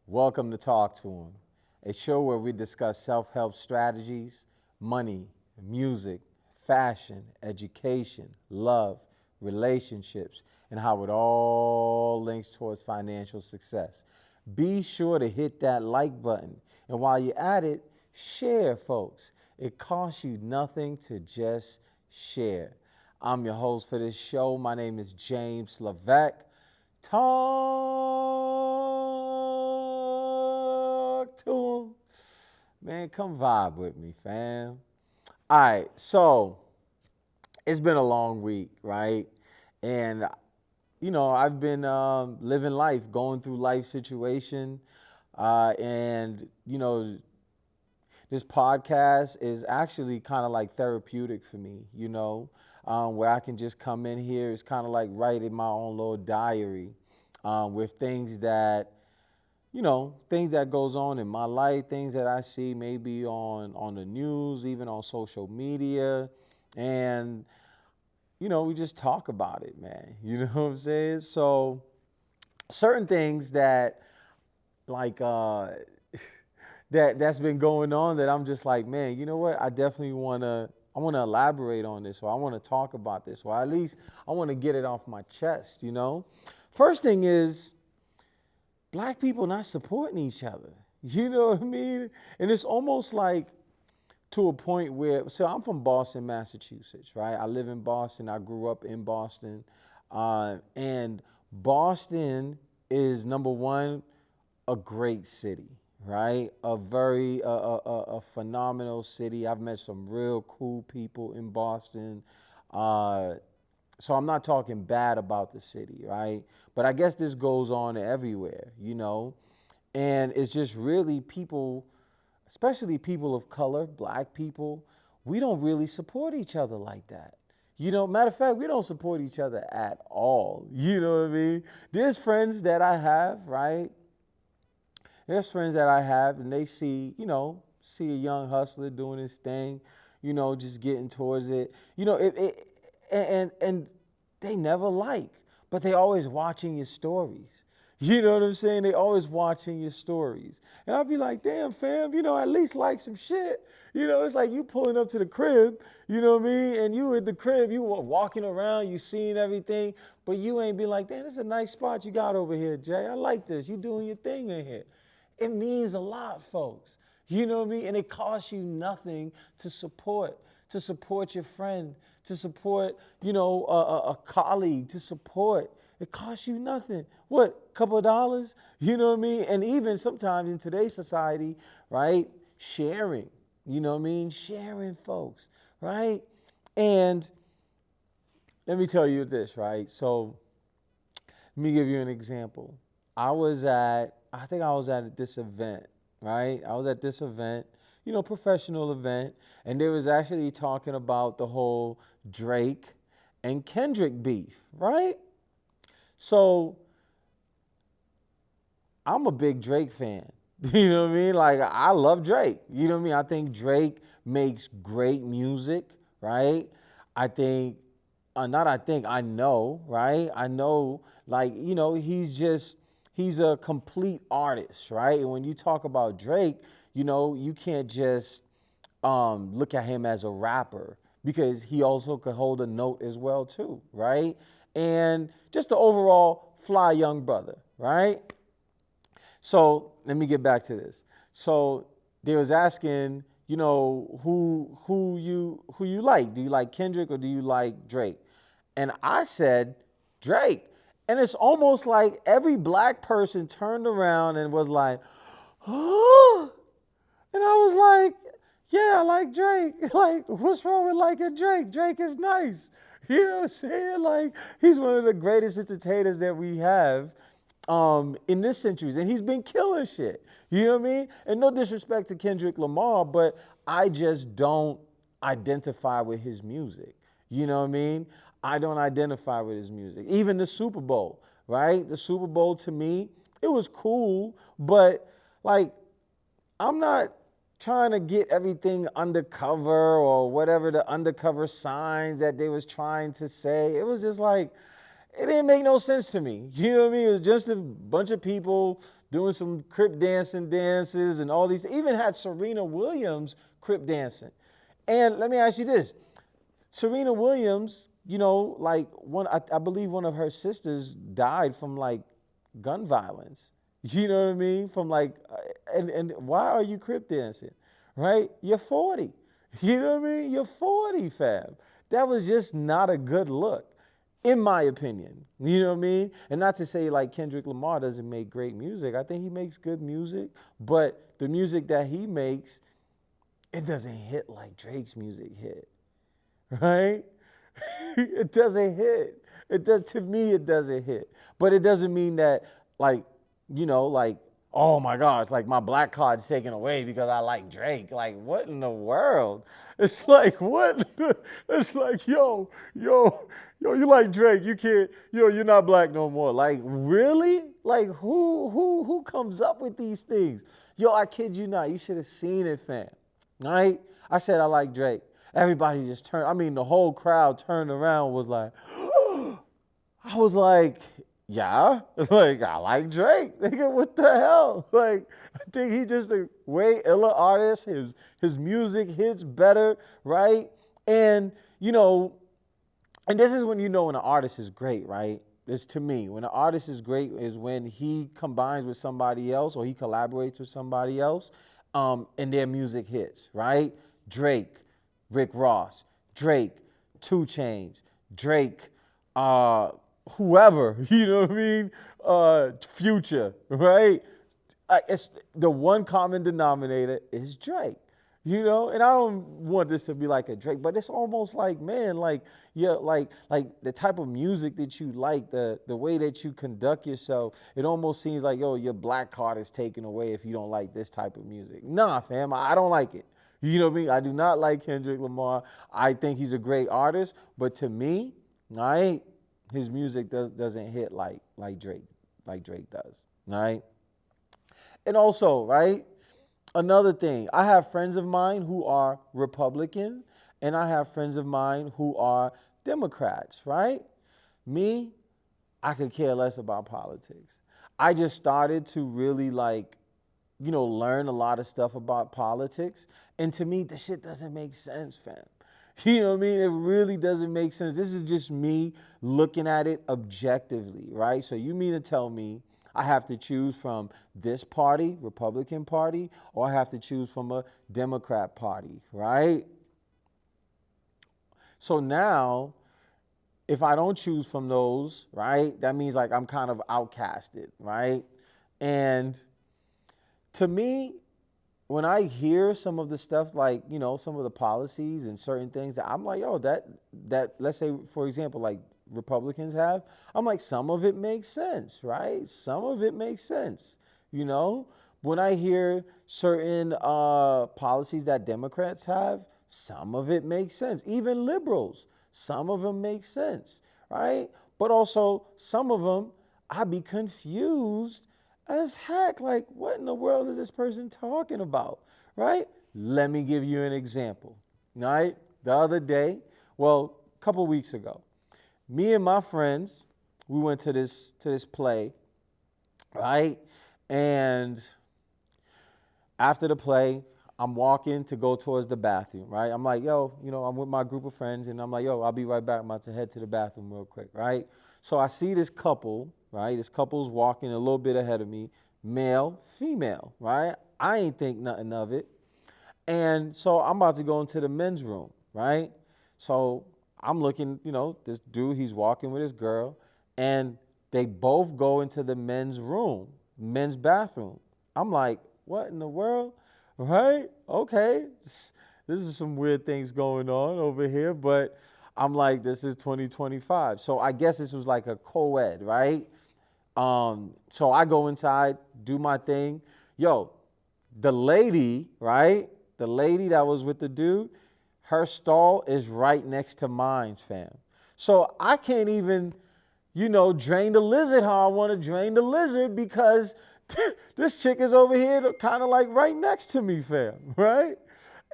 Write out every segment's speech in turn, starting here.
Welcome to Talk to Him, a show where we discuss self-help strategies, money, music, fashion, education, love, relationships, and how it all links towards financial success. Be sure to hit that like button. And while you're at it, share, folks. It costs you nothing to just share. I'm your host for this show. My name is Jay LeVeque. Talk to him. Man, come vibe with me, fam. All right, so it's been a long week, right? And, you know, I've been living life, going through life situation. And, you know, this podcast is actually kind of like therapeutic for me, you know, where I can just come in here. It's kind of like writing my own little diary with things that, you know, things that goes on in my life, things that I see maybe on the news, even on social media. And, you know, we just talk about it, man. You know what I'm saying? So certain things that like that's been going on that I'm just like, man, you know what? I definitely want to elaborate on this, or I want to talk about this, or at least I want to get it off my chest, you know? First thing is black people not supporting each other. You know what I mean? And it's almost like to a point where, so I'm from Boston, Massachusetts, right? I live in Boston. I grew up in Boston. And Boston is, number one, a great city, right? A very a phenomenal city. I've met some real cool people in Boston. So I'm not talking bad about the city, right? But I guess this goes on everywhere, you know? And it's just really people, especially people of color, black people, we don't really support each other like that. You know, matter of fact, we don't support each other at all. You know what I mean? There's friends that I have, right? There's friends that I have, and they see a young hustler doing his thing, you know, just getting towards it. You know, and they never like, but they always watching your stories. You know what I'm saying? They always watching your stories. And I'll be like, damn, fam, you know, at least like some shit. You know, it's like you pulling up to the crib, you know what I mean? And you at the crib, you walking around, you seeing everything, but you ain't be like, damn, this is a nice spot you got over here, Jay. I like this. You doing your thing in here. It means a lot, folks. You know what I mean? And it costs you nothing to support your friend, to support, you know, a colleague, to support. It costs you nothing. What, a couple of dollars? You know what I mean? And even sometimes in today's society, right, sharing, you know what I mean? Sharing, folks, right? And let me tell you this, right? So let me give you an example. I think I was at this event, right? I was at this event, you know, professional event, and they was actually talking about the whole Drake and Kendrick beef, right? So I'm a big Drake fan. You know what I mean? Like, I love Drake. You know what I mean? I think Drake makes great music, right? I know, right? I know, like, you know, he's a complete artist, right? And when you talk about Drake, you know, you can't just look at him as a rapper, because he also could hold a note as well too, right? And just the overall fly young brother, right? So let me get back to this. So they was asking, you know, who you like? Do you like Kendrick or do you like Drake? And I said Drake. And it's almost like every black person turned around and was like, oh. And I was like, yeah, I like Drake. Like, what's wrong with liking Drake? Drake is nice. You know what I'm saying? Like, he's one of the greatest entertainers that we have in this century. And he's been killing shit. You know what I mean? And no disrespect to KendrickLamar, but I just don't identify with his music. You know what I mean? I don't identify with his music. Even the Super Bowl, right? The Super Bowl to me, It was cool, but like, I'm not trying to get everything undercover or whatever the undercover signs that they was trying to say. It was just like, it didn't make no sense to me. You know what I mean? It was just a bunch of people doing some crip dancing dances and all these. Even had Serena Williams crip dancing. And let me ask you this. Serena Williams, you know, like I believe one of her sisters died from like gun violence. You know what I mean? From like, and why are you crip dancing, right? You're 40. You know what I mean? You're 40, fam. That was just not a good look, in my opinion. You know what I mean? And not to say like Kendrick Lamar doesn't make great music. I think he makes good music, but the music that he makes, it doesn't hit like Drake's music hit, right? It doesn't hit. It does, to me, it doesn't hit. But it doesn't mean that like, you know, like, oh my gosh, like my black card's taken away because I like Drake. Like, what in the world? It's like, what? It's like, yo, you like Drake. You can't, you're not black no more. Like, really? Like, who comes up with these things? Yo, I kid you not. You should have seen it, fam. All right? I said I like Drake. Everybody just turned, I mean, the whole crowd turned around, was like, I was like, yeah, like, I like Drake. Nigga, what the hell? Like, I think he's just a way iller artist. His music hits better, right? And, you know, and this is when you know when an artist is great, right? It's to me, when an artist is great is when he combines with somebody else or he collaborates with somebody else, and their music hits, right? Drake, Rick Ross, Drake, 2 Chainz, Drake, whoever, you know what I mean? Future, right? It's the one common denominator is Drake, you know? And I don't want this to be like a Drake, but it's almost like, man, like, yeah, like the type of music that you like, the way that you conduct yourself, it almost seems like, yo, your black card is taken away if you don't like this type of music. Nah, fam, I don't like it. You know what I mean? I do not like Kendrick Lamar. I think he's a great artist, but to me, right, his music doesn't hit like Drake does, right? And also, right, another thing, I have friends of mine who are Republican, and I have friends of mine who are Democrats, right? Me, I could care less about politics. I just started to really like, you know, learn a lot of stuff about politics. And to me, the shit doesn't make sense, fam. You know what I mean? It really doesn't make sense. This is just me looking at it objectively, right? So you mean to tell me I have to choose from this party, Republican Party, or I have to choose from a Democrat Party, right? So now, if I don't choose from those, right, that means like I'm kind of outcasted, right? And to me, when I hear some of the stuff, like, you know, some of the policies and certain things that I'm like, yo, that let's say, for example, like Republicans have, I'm like, some of it makes sense, right? Some of it makes sense, you know? When I hear certain policies that Democrats have, some of it makes sense. Even liberals, some of them make sense, right? But also, some of them, I be confused as heck. Like, what in the world is this person talking about, right? Let me give you an example, right? The other day, well, a couple weeks ago, me and my friends, we went to this play, right? And after the play, I'm walking to go towards the bathroom, right? I'm like, yo, you know, I'm with my group of friends, and I'm like, yo, I'll be right back. I'm about to head to the bathroom real quick, right? So I see this couple, right? This couple's walking a little bit ahead of me, male, female, right? I ain't think nothing of it. And so I'm about to go into the men's room, right? So I'm looking, you know, this dude, he's walking with his girl, and they both go into the men's room, men's bathroom. I'm like, what in the world? Right? Okay. This is some weird things going on over here, but I'm like, this is 2025. So I guess this was like a co-ed, right? So I go inside, do my thing. Yo, the lady, right? The lady that was with the dude, her stall is right next to mine, fam. So I can't even drain the lizard how I want to drain the lizard because this chick is over here kind of like right next to me, fam, right?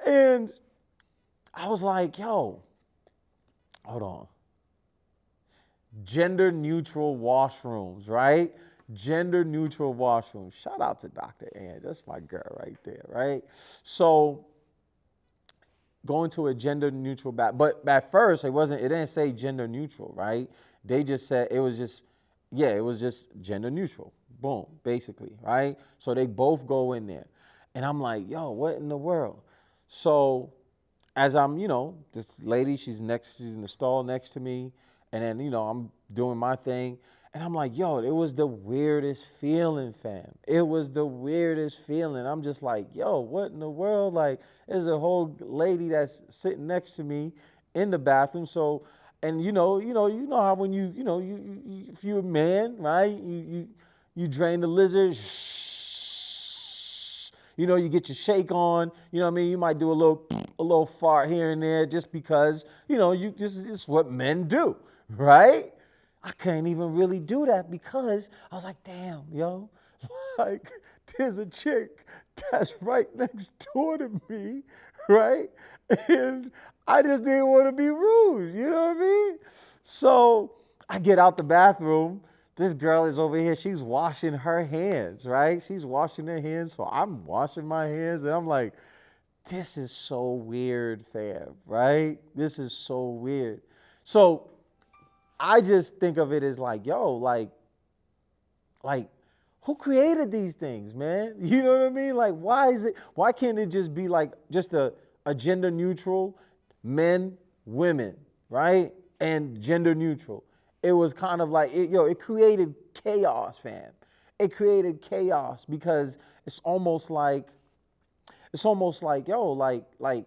And I was like, yo, hold on. Gender neutral washrooms, right? Gender neutral washrooms. Shout out to Dr. Ann. That's my girl right there, right? So going to a gender neutral bath. But at first it didn't say gender neutral, right? They just said it was just gender neutral. Boom, basically, right? So they both go in there. And I'm like, yo, what in the world? So as I'm, this lady, she's in the stall next to me. And then, I'm doing my thing. And I'm like, yo, it was the weirdest feeling, fam. It was the weirdest feeling. I'm just like, yo, what in the world? Like, there's a whole lady that's sitting next to me in the bathroom. So, and you know how when if you're a man, right? You drain the lizard. You get your shake on. You know what I mean? You might do a little fart here and there just because, this is what men do, right? I can't even really do that because I was like, damn, yo, like there's a chick that's right next door to me, right? And I just didn't want to be rude, you know what I mean? So I get out the bathroom. This girl is over here. She's washing her hands, right? She's washing her hands. So I'm washing my hands and I'm like, this is so weird, fam, right? This is so weird. So I just think of it as like, yo, like, who created these things, man? You know what I mean? Like, why can't it just be like just a gender neutral, men, women, right? And gender neutral. It was kind of like, it created chaos, fam. It created chaos because it's almost like, yo, like,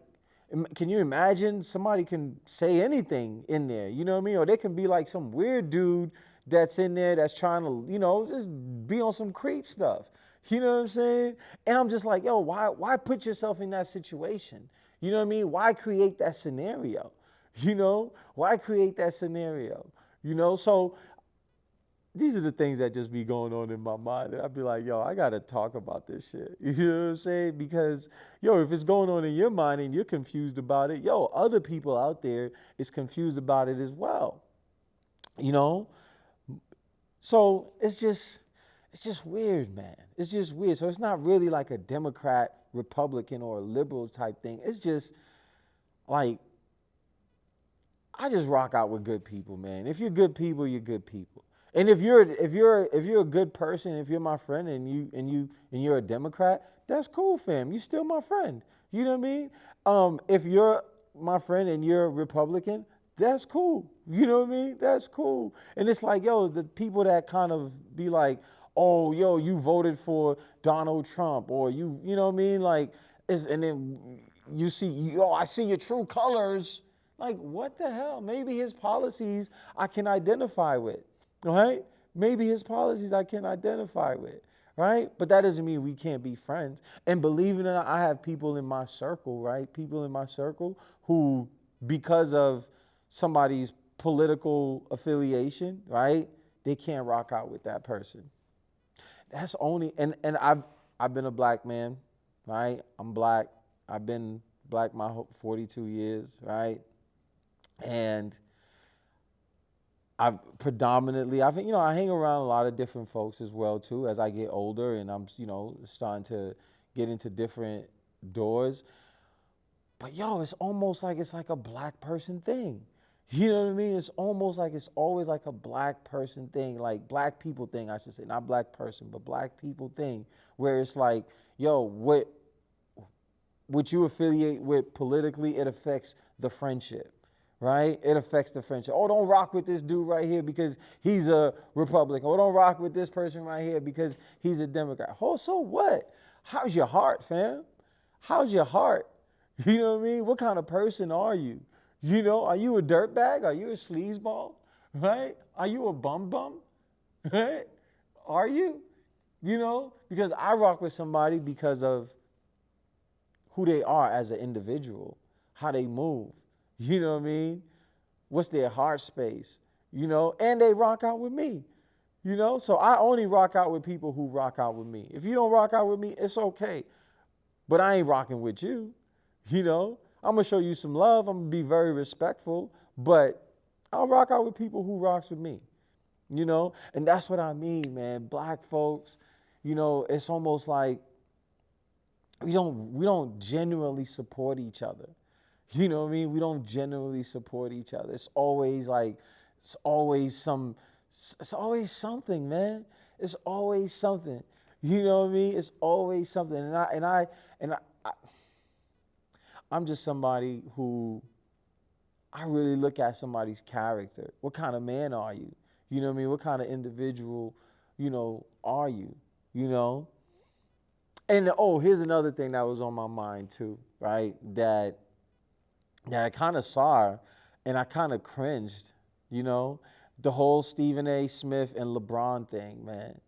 can you imagine somebody can say anything in there, you know what I mean? Or they can be like some weird dude that's in there that's trying to, just be on some creep stuff. You know what I'm saying? And I'm just like, yo, why put yourself in that situation? You know what I mean? Why create that scenario? Why create that scenario? So these are the things that just be going on in my mind that I'd be like, yo, I got to talk about this shit. You know what I'm saying? Because, if it's going on in your mind and you're confused about it, other people out there is confused about it as well. So it's just weird, man. It's just weird. So it's not really like a Democrat, Republican, or a liberal type thing. It's just like, I just rock out with good people, man. If you're good people, you're good people. And if you're a good person, if you're my friend and you're a Democrat, that's cool, fam. You're still my friend. You know what I mean? If you're my friend and you're a Republican, that's cool. You know what I mean? That's cool. And it's like, yo, the people that kind of be like, oh, yo, you voted for Donald Trump, or you know what I mean? Like, and then you see, I see your true colors. Like, what the hell? Maybe his policies I can identify with. Right? Maybe his policies I can identify with, right? But that doesn't mean we can't be friends. And believe it or not, I have people in my circle, right? People in my circle who, because of somebody's political affiliation, right? They can't rock out with that person. That's only, and I've been a black man, right? I'm black. I've been black my 42 years, right? And I hang around a lot of different folks as well too as I get older and I'm, starting to get into different doors. But it's almost like it's like a black person thing. You know what I mean? It's almost like it's always like a black person thing, like black people thing, I should say, not black person, but black people thing, where it's like, what you affiliate with politically, it affects the friendship. Right? It affects the friendship. Oh, don't rock with this dude right here because he's a Republican. Oh, don't rock with this person right here because he's a Democrat. Oh, so what? How's your heart, fam? How's your heart? You know what I mean? What kind of person are you? Are you a dirtbag? Are you a sleazeball? Right? Are you a bum? Right? Are you? Because I rock with somebody because of who they are as an individual, how they move. You know what I mean? What's their heart space? and they rock out with me, So I only rock out with people who rock out with me. If you don't rock out with me, it's okay. But I ain't rocking with you, I'm going to show you some love. I'm going to be very respectful, but I'll rock out with people who rocks with me, And that's what I mean, man. Black folks, it's almost like we don't genuinely support each other. You know what I mean? We don't genuinely support each other. It's always something, man. It's always something. You know what I mean? It's always something. And I'm just somebody who I really look at somebody's character. What kind of man are you? You know what I mean? What kind of individual, are you? And here's another thing that was on my mind too, right? That I kind of saw and I kind of cringed, the whole Stephen A. Smith and LeBron thing, man.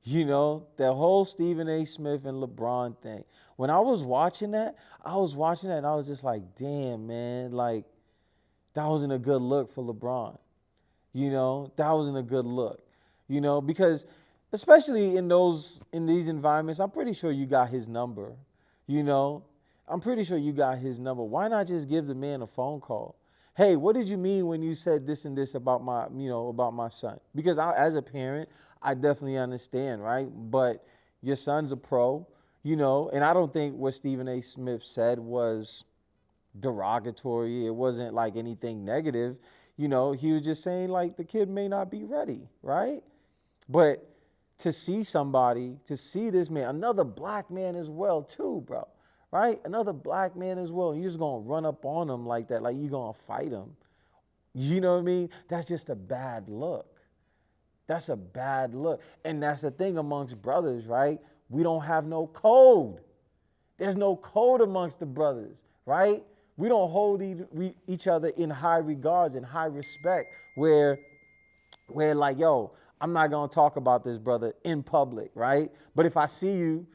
The whole Stephen A. Smith and LeBron thing. When I was watching that and I was just like, damn, man, like that wasn't a good look for LeBron. That wasn't a good look, because especially in these environments, I'm pretty sure you got his number, I'm pretty sure you got his number. Why not just give the man a phone call? Hey, what did you mean when you said this and this about my son? Because as a parent, I definitely understand, right? But your son's a pro, and I don't think what Stephen A. Smith said was derogatory. It wasn't like anything negative. He was just saying like the kid may not be ready, right? But to see this man, another black man as well too, bro. Right? Another black man as well. You're just going to run up on him like that, like you're going to fight him. You know what I mean? That's just a bad look. That's a bad look. And that's the thing amongst brothers, right? We don't have no code. There's no code amongst the brothers, right? We don't hold each other in high regards and high respect where like, yo, I'm not going to talk about this brother in public, right? But if I see you,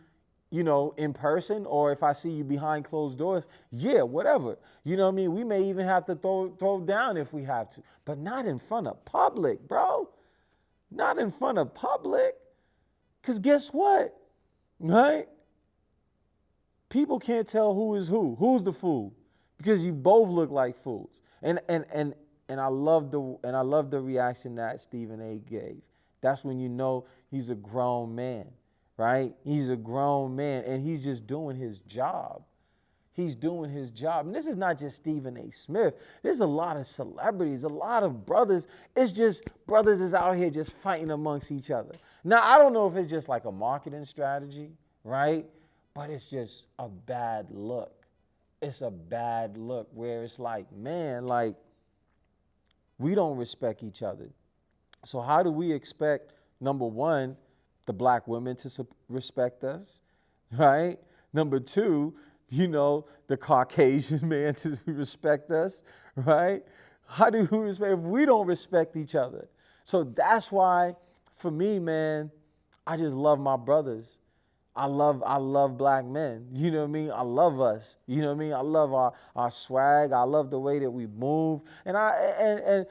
in person, or if I see you behind closed doors, yeah, whatever. You know what I mean? We may even have to throw down if we have to, but not in front of public, bro. Not in front of public. Because guess what? Right? People can't tell who is who. Who's the fool? Because you both look like fools. And I love the reaction that Stephen A. gave. That's when you know he's a grown man. Right? He's a grown man and he's just doing his job. He's doing his job. And this is not just Stephen A. Smith. There's a lot of celebrities, a lot of brothers. It's just brothers is out here just fighting amongst each other. Now, I don't know if it's just like a marketing strategy, right? But it's just a bad look. It's a bad look where it's like, man, like we don't respect each other. So how do we expect, number one, the black women to respect us, right? Number two, the Caucasian man to respect us, right? How do we respect if we don't respect each other? So that's why, for me, man, I just love my brothers. I love black men. You know what I mean? I love us. You know what I mean? I love our swag. I love the way that we move. And I'm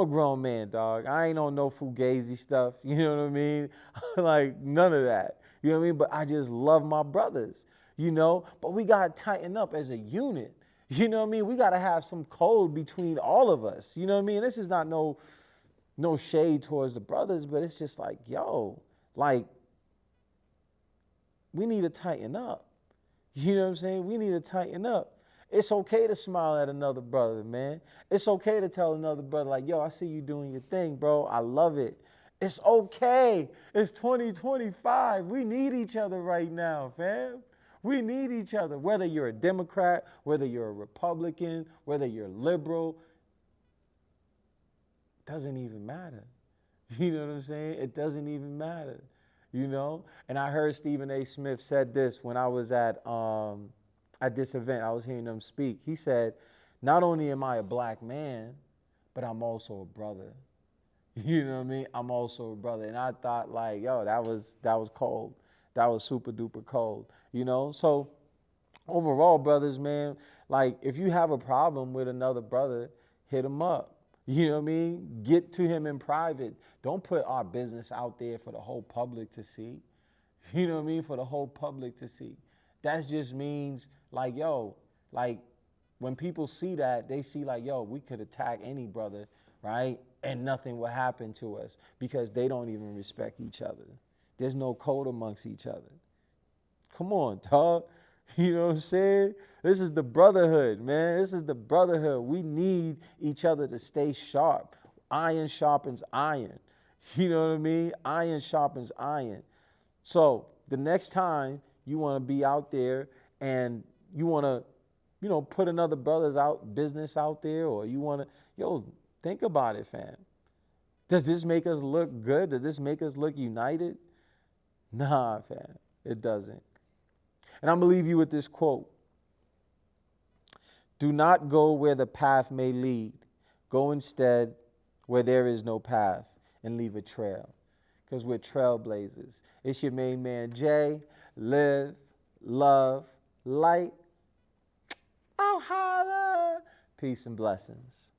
a grown man, dog. I ain't on no fugazi stuff. You know what I mean? Like, none of that. You know what I mean? But I just love my brothers, But we got to tighten up as a unit. You know what I mean? We got to have some code between all of us. You know what I mean? This is not no shade towards the brothers, but it's just like, yo, like, we need to tighten up. You know what I'm saying? We need to tighten up. It's okay to smile at another brother, man. It's okay to tell another brother, like, yo, I see you doing your thing, bro. I love it. It's okay. It's 2025. We need each other right now, fam. We need each other. Whether you're a Democrat, whether you're a Republican, whether you're liberal, doesn't even matter. You know what I'm saying? It doesn't even matter, And I heard Stephen A. Smith said this when I was at this event. I was hearing him speak. He said, not only am I a black man, but I'm also a brother. You know what I mean? I'm also a brother. And I thought, like, yo, that was cold. That was super duper cold, So overall, brothers, man, like, if you have a problem with another brother, hit him up. You know what I mean? Get to him in private. Don't put our business out there for the whole public to see. You know what I mean? For the whole public to see. That just means like, yo, like when people see that, they see like, yo, we could attack any brother, right? And nothing will happen to us because they don't even respect each other. There's no code amongst each other. Come on, dog. You know what I'm saying? This is the brotherhood, man. This is the brotherhood. We need each other to stay sharp. Iron sharpens iron. You know what I mean? Iron sharpens iron. So the next time you want to be out there and you want to, you know, put another brother's business out there, or you want to, yo, think about it, fam. Does this make us look good? Does this make us look united? Nah, fam, it doesn't. And I'm going to leave you with this quote. Do not go where the path may lead. Go instead where there is no path and leave a trail. Because we're trailblazers. It's your main man, Jay. Live, love, light. I'll holla. Peace and blessings.